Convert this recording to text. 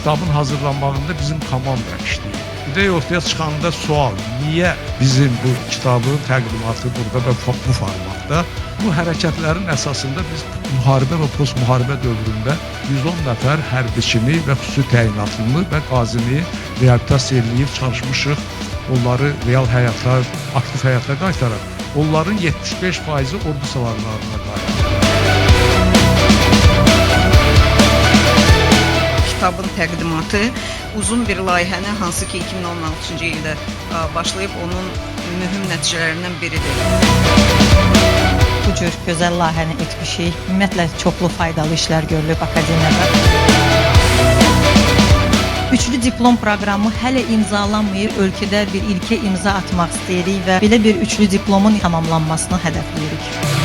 kitabın hazırlanmağında bizim komanda işləyir. İdeya ortaya çıxanda sual, niyə bizim bu kitabın təqdimatı burada və bu formatda? Bu hərəkətlərin əsasında biz müharibə və post-müharibə dövründə 110 nəfər hərbiçini və xüsusi təyinatlı və qazini reabilitasiya edib çalışmışıq. Onları real həyata, aktiv həyata qaytaraq. Onların 75%-i ordu savarlarına qaytaraq. Kitabın təqdimatı uzun bir layihəni, hansı ki 2016-cı ildə başlayıb onun mühüm nəticələrindən biridir. Bu cür gözəl layihəni etmişik. Ümumiyyətlə çoxlu faydalı işlər görülüb akademiyada. Üçlü diplom proqramı hələ imzalanmayır. Ölkədə bir ilkə imza atmaq istəyirik və belə bir üçlü diplomun tamamlanmasını hədəfləyirik.